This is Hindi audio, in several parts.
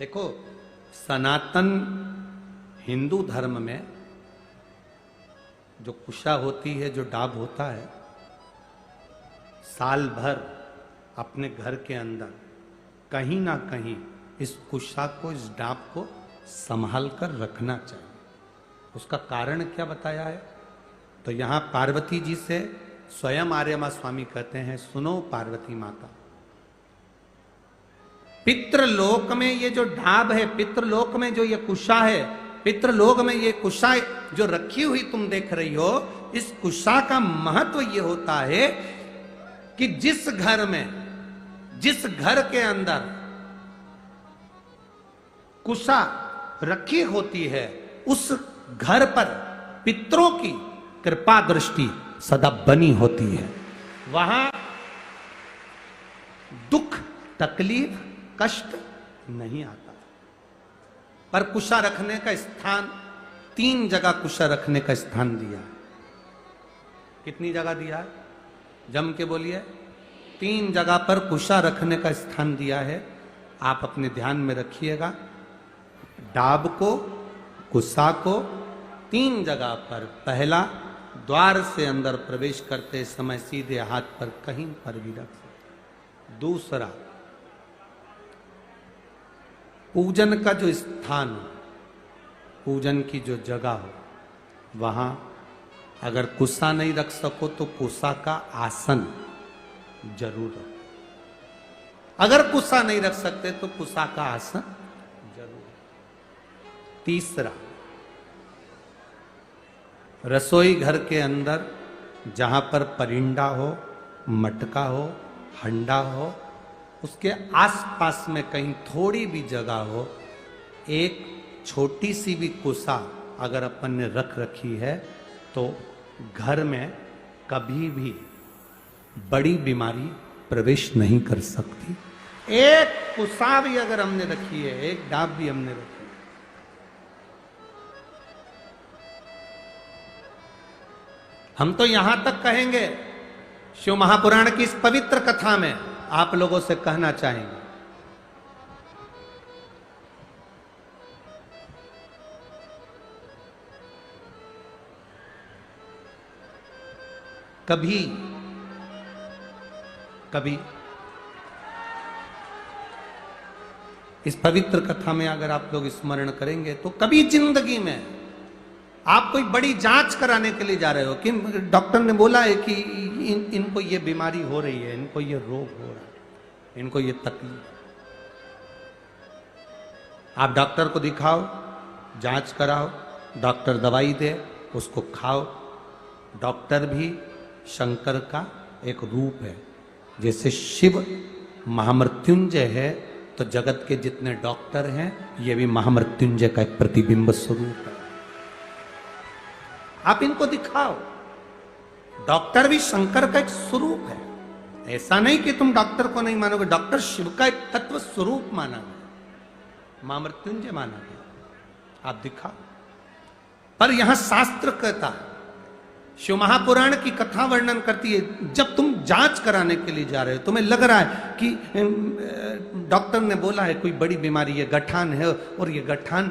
देखो, सनातन हिंदू धर्म में जो कुशा होती है, जो डाब होता है, साल भर अपने घर के अंदर कहीं ना कहीं इस कुशा को, इस डाब को संभाल कर रखना चाहिए। उसका कारण क्या बताया है? तो यहां पार्वती जी से स्वयं आर्यमा स्वामी कहते हैं, सुनो पार्वती माता, पितृलोक में ये जो ढाब है, पितृलोक में जो ये कुशा है, पितृलोक में ये कुशा जो रखी हुई तुम देख रही हो, इस कुशा का महत्व ये होता है कि जिस घर में, जिस घर के अंदर कुशा रखी होती है, उस घर पर पितरों की कृपा दृष्टि सदा बनी होती है। वहां दुख, तकलीफ, कष्ट नहीं आता। पर कुशा रखने का स्थान, 3 जगह कुशा रखने का स्थान दिया है। कितनी जगह दिया है? जम के बोलिए। 3 जगह पर कुशा रखने का स्थान दिया है। आप अपने ध्यान में रखिएगा। डाब को, कुशा को 3 जगह पर, पहला द्वार से अंदर प्रवेश करते समय सीधे हाथ पर कहीं पर भी रख सकते। दूसरा, पूजन का जो स्थान हो, पूजन की जो जगह हो, वहां अगर कुशा नहीं रख सको तो कुशा का आसन जरूर रखो। अगर कुशा नहीं रख सकते तो कुशा का आसन जरूर। तीसरा, रसोई घर के अंदर जहां पर परिंदा हो, मटका हो, हंडा हो, उसके आसपास में कहीं थोड़ी भी जगह हो, एक छोटी सी भी कुशा अगर अपन ने रख रखी है तो घर में कभी भी बड़ी बीमारी प्रवेश नहीं कर सकती। एक कुशा भी अगर हमने रखी है, एक डाब भी हमने रखी है, हम तो यहां तक कहेंगे, शिव महापुराण की इस पवित्र कथा में आप लोगों से कहना चाहेंगे, कभी कभी इस पवित्र कथा में अगर आप लोग स्मरण करेंगे तो कभी जिंदगी में आप कोई बड़ी जांच कराने के लिए जा रहे हो कि डॉक्टर ने बोला है कि इनको ये बीमारी हो रही है, इनको ये रोग हो रहा है, इनको ये तकलीफ, आप डॉक्टर को दिखाओ, जांच कराओ, डॉक्टर दवाई दे, उसको खाओ। डॉक्टर भी शंकर का एक रूप है। जैसे शिव महामृत्युंजय है तो जगत के जितने डॉक्टर हैं ये भी महामृत्युंजय का एक प्रतिबिंब स्वरूप है। आप इनको दिखाओ। डॉक्टर भी शंकर का एक स्वरूप है। ऐसा नहीं कि तुम डॉक्टर को नहीं मानोगे, डॉक्टर शिव का एक तत्व स्वरूप माना गया, महामृत्युंजय माना गया। आप दिखाओ। पर यहां शास्त्र कहता है, शिव महापुराण की कथा वर्णन करती है, जब तुम जांच कराने के लिए जा रहे हो, तुम्हें लग रहा है कि डॉक्टर ने बोला है कोई बड़ी बीमारी, ये गठान है और ये गठान,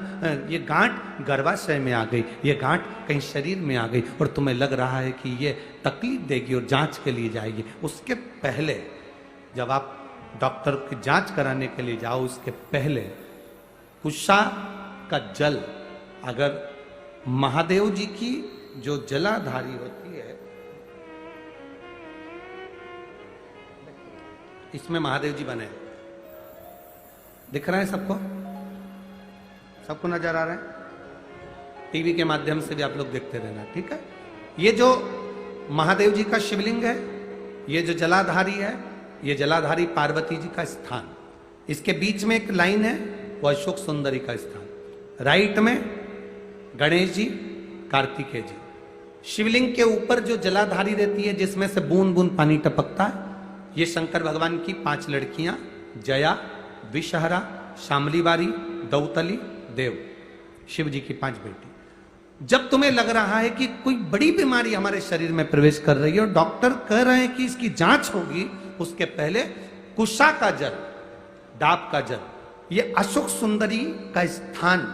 ये गांठ गर्भाशय में आ गई, ये गांठ कहीं शरीर में आ गई और तुम्हें लग रहा है कि ये तकलीफ देगी और जांच के लिए जाएगी। उसके पहले जब आप डॉक्टर की जांच कराने के लिए जाओ, उसके पहले कुशा का जल, अगर महादेव जी की जो जलाधारी होती है, इसमें महादेव जी बने, दिख रहा है सबको? सबको नजर आ रहा है? टीवी के माध्यम से भी आप लोग देखते रहना, ठीक है? ये जो महादेव जी का शिवलिंग है, ये जो जलाधारी है, ये जलाधारी पार्वती जी का स्थान। इसके बीच में एक लाइन है, वो अशोक सुंदरी का स्थान। राइट में गणेश जी, कार्तिकेय जी। शिवलिंग के ऊपर जो जलाधारी रहती है, जिसमें से बूंद बूंद पानी टपकता है, ये शंकर भगवान की 5 लड़कियां, जया, विषहरा, शामलीवारी, दौतली, देव, शिव जी की 5 बेटी। जब तुम्हें लग रहा है कि कोई बड़ी बीमारी हमारे शरीर में प्रवेश कर रही है और डॉक्टर कह रहे हैं कि इसकी जांच होगी, उसके पहले कुशा का जल, डाब का जल ये अशोक सुंदरी का स्थान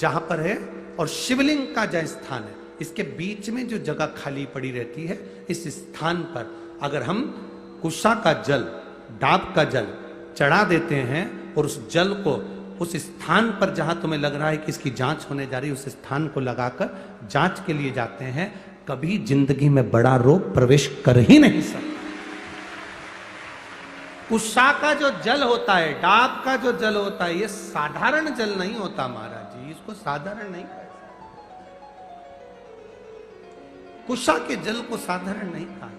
जहां पर है और शिवलिंग का जहां स्थान है, इसके बीच में जो जगह खाली पड़ी रहती है, इस स्थान पर अगर हम कुशा का जल, डाब का जल चढ़ा देते हैं और उस जल को उस स्थान पर जहां तुम्हें लग रहा है कि इसकी जांच होने जा रही है, उस स्थान को लगाकर जांच के लिए जाते हैं, कभी जिंदगी में बड़ा रोग प्रवेश कर ही नहीं सकता। कुशा का जो जल होता है, डाब का जो जल होता है, ये साधारण जल नहीं होता महाराज जी, इसको साधारण नहीं कहा। कुशा के जल को साधारण नहीं कहा।